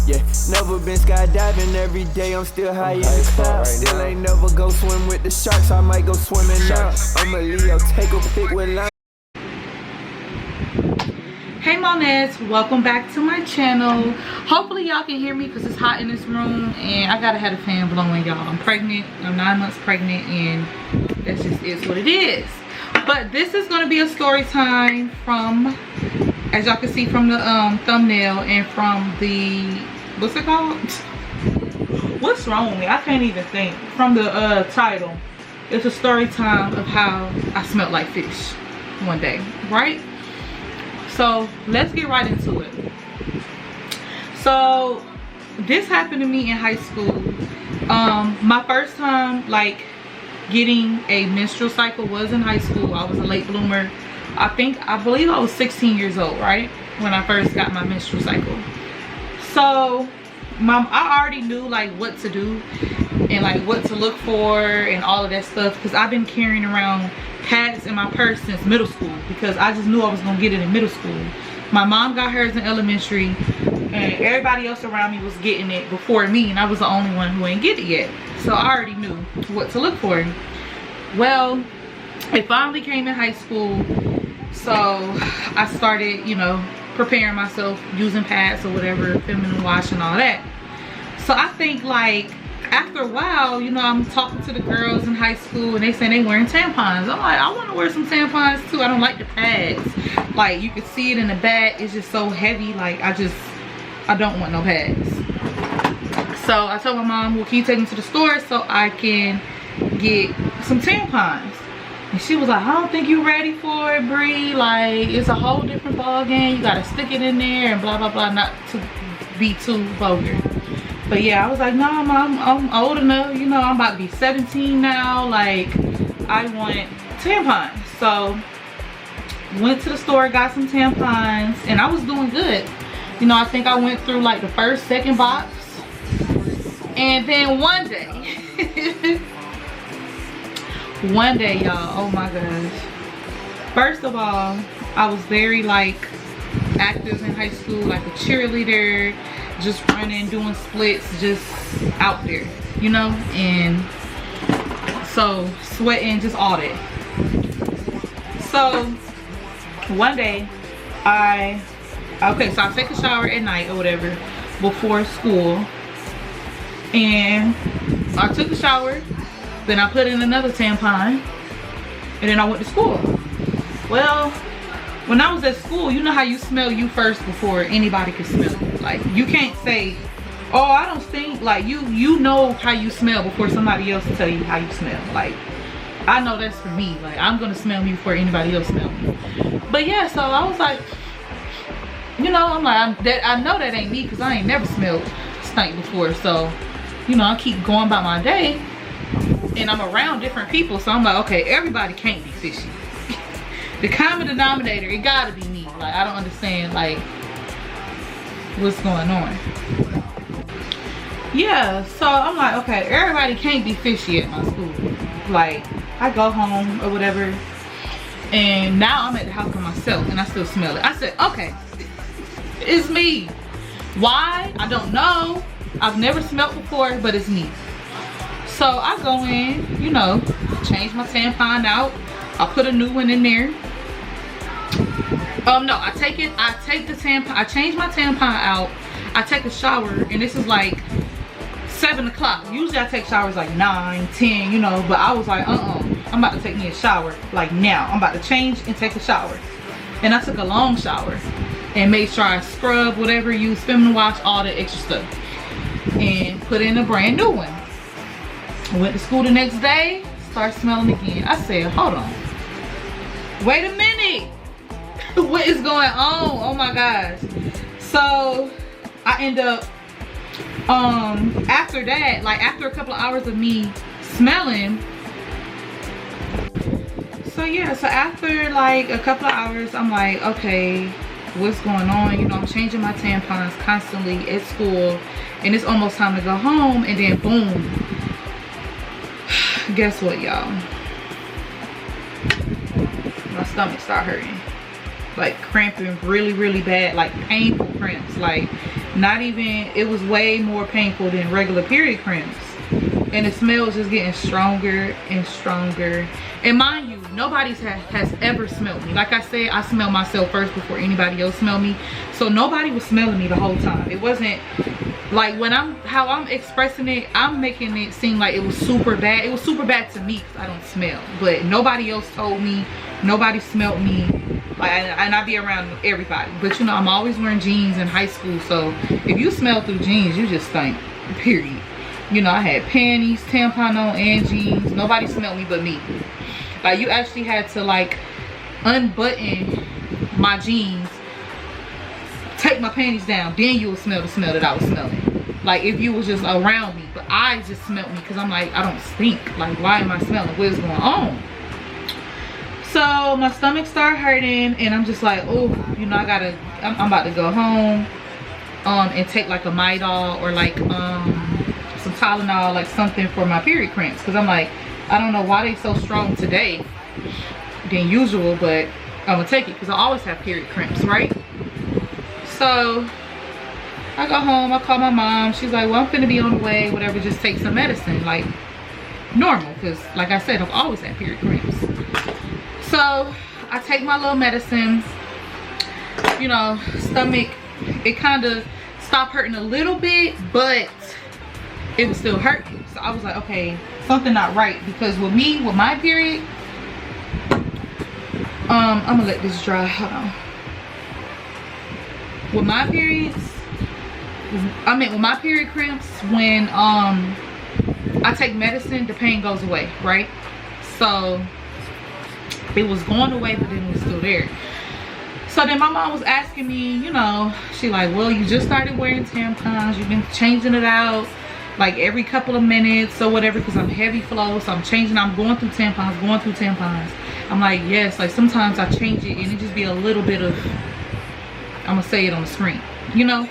Yeah, never been skydiving, every day I'm still high in the clouds. Still ain't never go swim with the sharks, I might go swimming now. I'm a Leo, take a pic with line. Hey monettes, welcome back to my channel. Hopefully y'all can hear me because it's hot in this room and I gotta have a fan blowing, y'all. I'm pregnant, I'm 9 months pregnant, and that's just is what it is. But this is gonna be a story time from, as y'all can see from the thumbnail and from the, what's it called? What's wrong with me? I can't even think. From the title. It's a story time of how I smelled like fish one day, right? So let's get right into it. So this happened to me in high school. My first time like getting a menstrual cycle was in high school. I was a late bloomer. I believe I was 16 years old, right, when I first got my menstrual cycle. So I already knew like what to do and like what to look for and all of that stuff, because I've been carrying around pads in my purse since middle school, because I just knew I was gonna get it in middle school. My mom got hers in elementary and everybody else around me was getting it before me, and I was the only one who ain't get it yet. So I already knew what to look for. Well, it finally came in high school, so I started, you know, preparing myself using pads or whatever, feminine wash and all that. So I think like after a while, you know, I'm talking to the girls in high school and they say they wearing tampons. I'm like, I want to wear some tampons too. I don't like the pads. Like you can see it in the back, it's just so heavy. Like I don't want no pads. So I told my mom, well, can you take me to the store so I can get some tampons? And she was like, I don't think you're ready for it, Bree. Like, it's a whole different ball game. You gotta stick it in there and blah, blah, blah, not to be too vulgar. But yeah, I was like, no, I'm old enough. You know, I'm about to be 17 now. Like, I want tampons. So, went to the store, got some tampons, and I was doing good. You know, I think I went through like the first, second box. And then one day, y'all, oh my gosh. First of all, I was very like active in high school, like a cheerleader, just running, doing splits, just out there, you know, and so sweating, just all that. So one day so I take a shower at night or whatever before school, and I took a shower, then I put in another tampon, and then I went to school. Well, when I was at school, you know how you smell you first before anybody can smell you. Like, you can't say, oh, I don't stink. Like, you know how you smell before somebody else will tell you how you smell. Like, I know that's for me. Like, I'm gonna smell me before anybody else smell me. But yeah, so I was like, you know, I'm like, I know that ain't me, because I ain't never smelled stink before. So, you know, I keep going about my day, and I'm around different people, so I'm like, okay, everybody can't be fishy. The common denominator, it gotta be me. Like, I don't understand, like, what's going on. Yeah, so I'm like, okay, everybody can't be fishy at my school. Like, I go home or whatever, and now I'm at the house by myself, and I still smell it. I said, okay, it's me. Why? I don't know. I've never smelled before, but it's me. So I go in, you know, change my tampon out. I put a new one in there. No, I take the tampon, I change my tampon out. I take a shower, and this is like 7 o'clock. Usually I take showers like 9, 10, you know, but I was like, I'm about to take me a shower like now. I'm about to change and take a shower. And I took a long shower and made sure I scrub, whatever, use feminine wash, all the extra stuff, and put in a brand new one. Went to school the next day, start smelling again. I said, hold on, wait a minute, what is going on? Oh my gosh. So I end up after that, like after a couple of hours of me smelling, so yeah, so after like a couple of hours, I'm like, okay, what's going on? You know, I'm changing my tampons constantly at school, and it's almost time to go home, and then boom, guess what, y'all? My stomach started hurting, like cramping really, really bad, like painful cramps, like Not even, it was way more painful than regular period cramps. And the smell was just getting stronger and stronger. And mind you, nobody has ever smelled me. Like I said, I smell myself first before anybody else smell me. So nobody was smelling me the whole time. It wasn't like how I'm expressing it, I'm making it seem like it was super bad. It was super bad to me because I don't smell. But nobody else told me, nobody smelled me. Like, and I be around everybody. But you know, I'm always wearing jeans in high school. So if you smell through jeans, you just stink, period. You know, I had panties, tampon on, and jeans. Nobody smelled me but me. Like, you actually had to like unbutton my jeans, take my panties down, then you would smell the smell that I was smelling. Like, if you was just around me. But I just smelled me because I'm like, I don't stink. Like, why am I smelling? What is going on? So my stomach started hurting, and I'm just like, oh, you know, I'm about to go home and take like a Midol or like some Tylenol, like something for my period cramps, because I'm like, I don't know why they so strong today than usual, but I'm gonna take it because I always have period cramps, right? So I go home, I call my mom. She's like, well, I'm gonna be on the way, whatever, just take some medicine like normal, because like I said, I've always had period cramps. So I take my little medicine, you know, stomach, it kind of stopped hurting a little bit, but it was still hurting. So I was like, okay, something not right, because with me, with my period, I'm gonna let this dry, hold on. With my periods, with my period cramps, when I take medicine, the pain goes away, right? So it was going away, but then it was still there. So then my mom was asking me, you know, she like, well, you just started wearing tampons, you've been changing it out like every couple of minutes or whatever, because I'm heavy flow, so I'm going through tampons. I'm like, yes, like sometimes I change it and it just be a little bit of, I'm gonna say it on the screen, you know,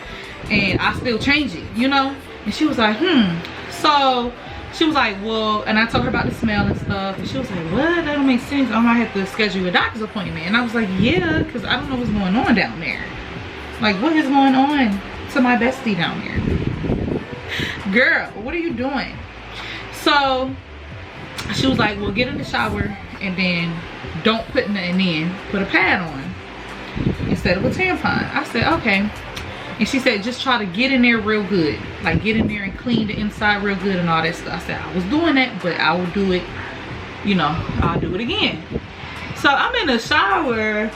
and I still change it, you know. And she was like, so she was like, well, and I told her about the smell and stuff, and she was like, what? That don't make sense. I might have to schedule a doctor's appointment. And I was like, yeah, because I don't know what's going on down there. Like, what is going on to my bestie down there? Girl, what are you doing? So she was like, well, get in the shower and then don't put nothing in, put a pad on instead of a tampon. I said, okay. And she said, just try to get in there real good. Like, get in there and clean the inside real good and all that stuff. I said, I was doing that, but I will do it, you know, I'll do it again. So I'm in the shower.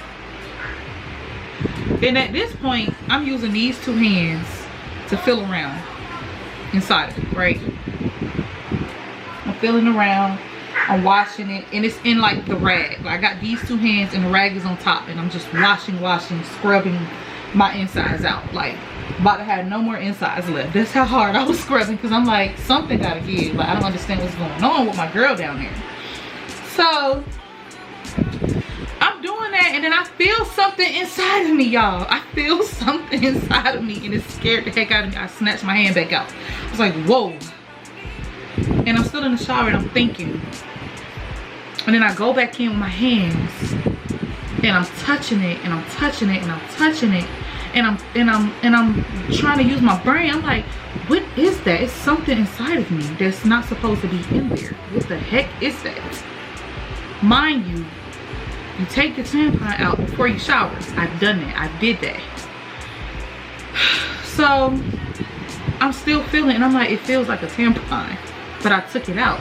And at this point, I'm using these two hands to feel around inside of it, right? I'm feeling around. I'm washing it. And it's in like the rag. Like, I got these two hands and the rag is on top. And I'm just washing, scrubbing my insides out. Like, about to have no more insides left. That's how hard I was scrubbing, because I'm like, something gotta give. Like, I don't understand what's going on with my girl down there. So I'm doing that, and then I feel something inside of me, y'all. I feel something inside of me, and it scared the heck out of me. I snatched my hand back out. I was like, whoa. And I'm still in the shower and I'm thinking, and then I go back in with my hands and I'm touching it and I'm touching it and I'm touching it, and I'm trying to use my brain. I'm like, what is that? It's something inside of me that's not supposed to be in there. What the heck is that? Mind you, you take the tampon out before you shower. I've done that. I did that. So I'm still feeling, and I'm like, it feels like a tampon, but I took it out.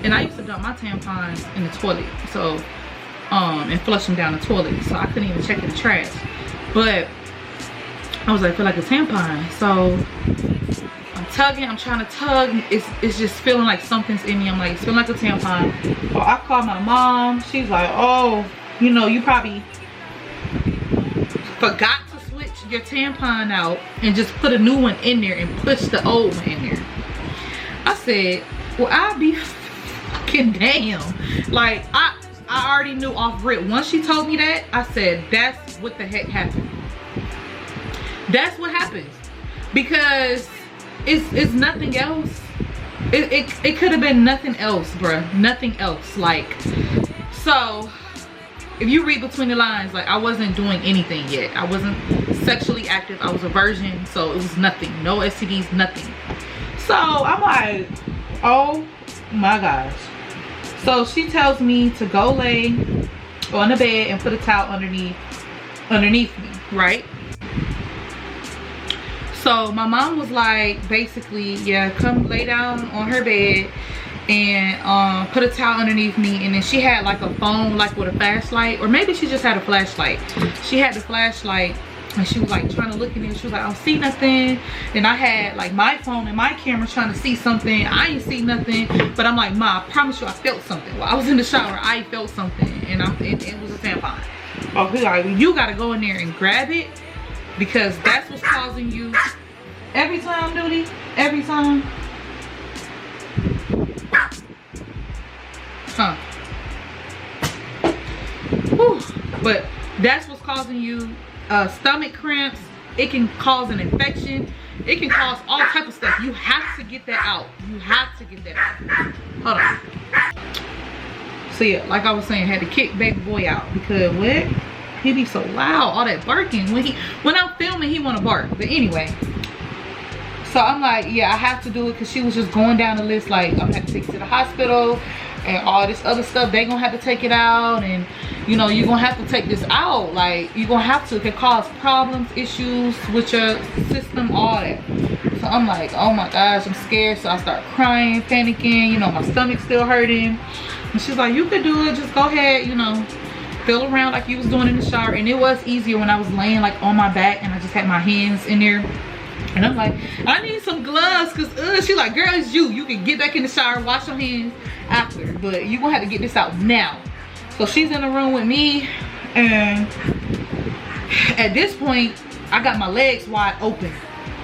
And I used to dump my tampons in the toilet, so and flush them down the toilet, so I couldn't even check in the trash. But I was like, I feel like a tampon. So I'm tugging, I'm trying to tug. It's just feeling like something's in me. I'm like, it's feeling like a tampon. So I called my mom. She's like, oh, you know, you probably forgot to switch your tampon out and just put a new one in there and push the old one in there. I said, well, I'll be fucking damn. Like, I already knew off rip. Once she told me that, I said, that's what the heck happened. That's what happens. Because it's nothing else. It could have been nothing else, bruh. Nothing else. Like, so if you read between the lines, like I wasn't doing anything yet. I wasn't sexually active. I was a virgin, so it was nothing. No STDs, nothing. So I'm like, oh my gosh. So she tells me to go lay on the bed and put a towel underneath me, right? So my mom was like, basically, yeah, come lay down on her bed and put a towel underneath me. And then she had like a phone, like with a flashlight, or maybe she just had a flashlight. She had the flashlight and she was like trying to look in it. She was like, I don't see nothing. And I had like my phone and my camera trying to see something. I ain't see nothing, but I'm like, Ma, I promise you I felt something. While I was in the shower, I felt something, and it was a tampon. Okay, like, you gotta go in there and grab it, because that's what's causing you every time, duty, every time. Huh. Whew. But that's what's causing you stomach cramps. It can cause an infection. It can cause all type of stuff. You have to get that out. You have to get that out. Hold on. So yeah, like I was saying, I had to kick baby boy out because what? He be so loud, all that barking. When I'm filming, he want to bark. But anyway, so I'm like, yeah, I have to do it, because she was just going down the list like, I'm gonna have to take it to the hospital and all this other stuff. They gonna have to take it out, and you know, you're gonna have to take this out. Like, you're gonna have to. It can cause problems, issues with your system, all that. So I'm like, oh my gosh, I'm scared. So I start crying, panicking, you know, my stomach's still hurting. And she's like, you could do it, just go ahead, you know, feel around like you was doing in the shower. And it was easier when I was laying like on my back and I just had my hands in there. And I'm like, I need some gloves, because she's like, girl, it's you can get back in the shower, wash your hands after, but you gonna have to get this out now. So she's in the room with me, and at this point I got my legs wide open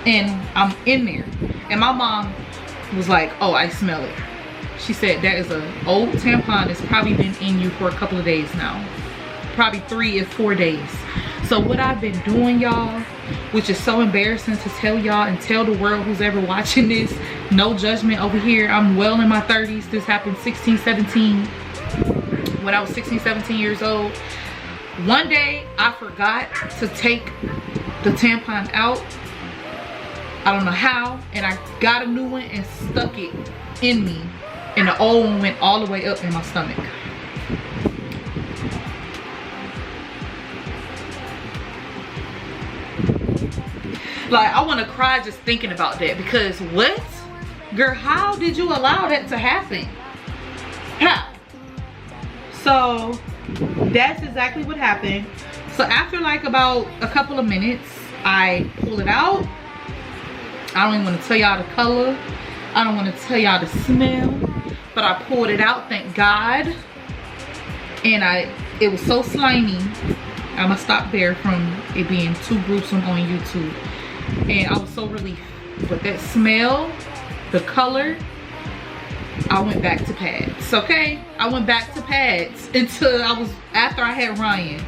and I'm in there, and my mom was like, oh, I smell it. She said, that is an old tampon that's probably been in you for a couple of days now, probably 3 or 4 days. So what I've been doing, y'all, which is so embarrassing to tell y'all and tell the world who's ever watching this, no judgment over here, I'm well in my 30s. This happened 16, 17, when I was 16, 17 years old. One day I forgot to take the tampon out. I don't know how, and I got a new one and stuck it in me, and the old one went all the way up in my stomach. Like, I want to cry just thinking about that, because what? Girl, how did you allow that to happen? How? So that's exactly what happened. So after like about a couple of minutes, I pull it out. I don't even want to tell y'all the color. I don't want to tell y'all the smell, but I pulled it out, thank God. And it was so slimy. I'm gonna stop there from it being too gruesome on YouTube. And I was so relieved. But that smell, the color, I went back to pads, okay? I went back to pads until after I had Ryan.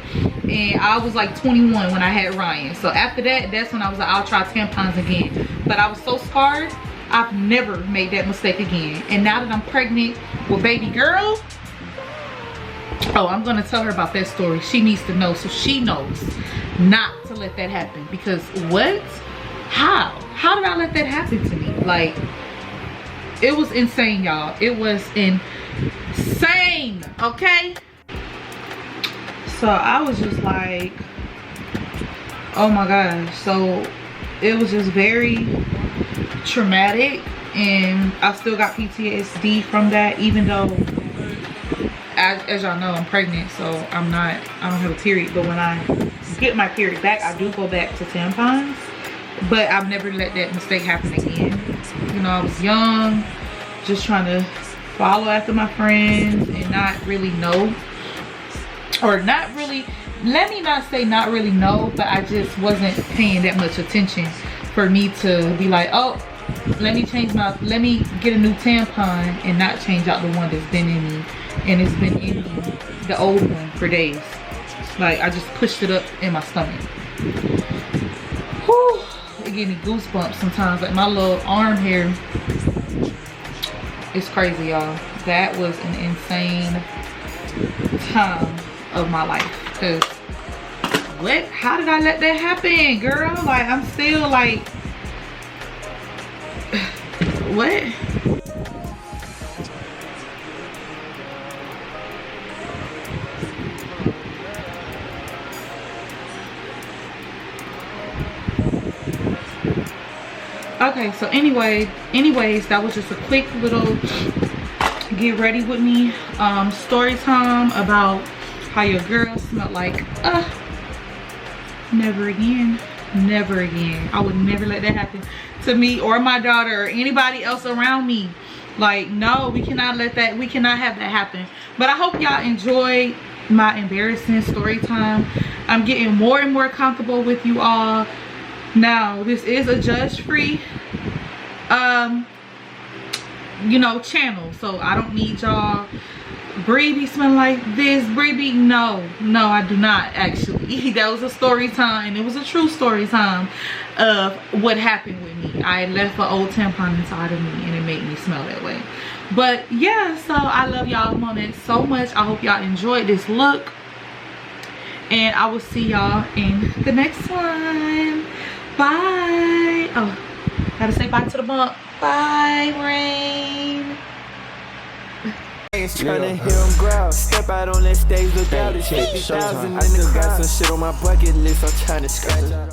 And I was like 21 when I had Ryan. So after that, that's when I was like, I'll try tampons again. But I was so scarred, I've never made that mistake again. And now that I'm pregnant with baby girl, oh, I'm gonna tell her about that story. She needs to know, so she knows not to let that happen. Because what? How did I let that happen to me? Like, it was insane, y'all. It was insane, okay? So I was just like, oh my gosh. So it was just very traumatic, and I still got PTSD from that, even though, as y'all know, I'm pregnant, so I don't have a period. But when I get my period back, I do go back to tampons. But I've never let that mistake happen again. You know, I was young, just trying to follow after my friends and not really know, or not really, let me not say not really know, but I just wasn't paying that much attention for me to be like, oh, let me get a new tampon and not change out the one that's been in me. And it's been in me, the old one, for days. Like, I just pushed it up in my stomach. Whew. It gave me goosebumps sometimes. Like, my little arm hair. It's crazy, y'all. That was an insane time. of my life. Cause what? How did I let that happen, girl? Like, I'm still like, what? Okay, so anyways, that was just a quick little get ready with me story time about how your girl smelled like. Never again, never again. I would never let that happen to me or my daughter or anybody else around me. Like, no, we cannot let that, we cannot have that happen. But I hope y'all enjoyed my embarrassing story time. I'm getting more and more comfortable with you all. Now, this is a judge-free you know, channel, so I don't need y'all, Bree be smelling like this, Bree be, no, I do not actually. That was a story time. It was a true story time of what happened with me. I left an old tampon inside of me and it made me smell that way. But yeah, so I love y'all on it so much. I hope y'all enjoyed this look, and I will see y'all in the next one. Bye. Oh, gotta say bye to the bump. Bye, Rain. Tryna hear him growl. Step out on that stage, look out, it's 50,000. I still got some shit on my bucket list, I'm tryna scratch.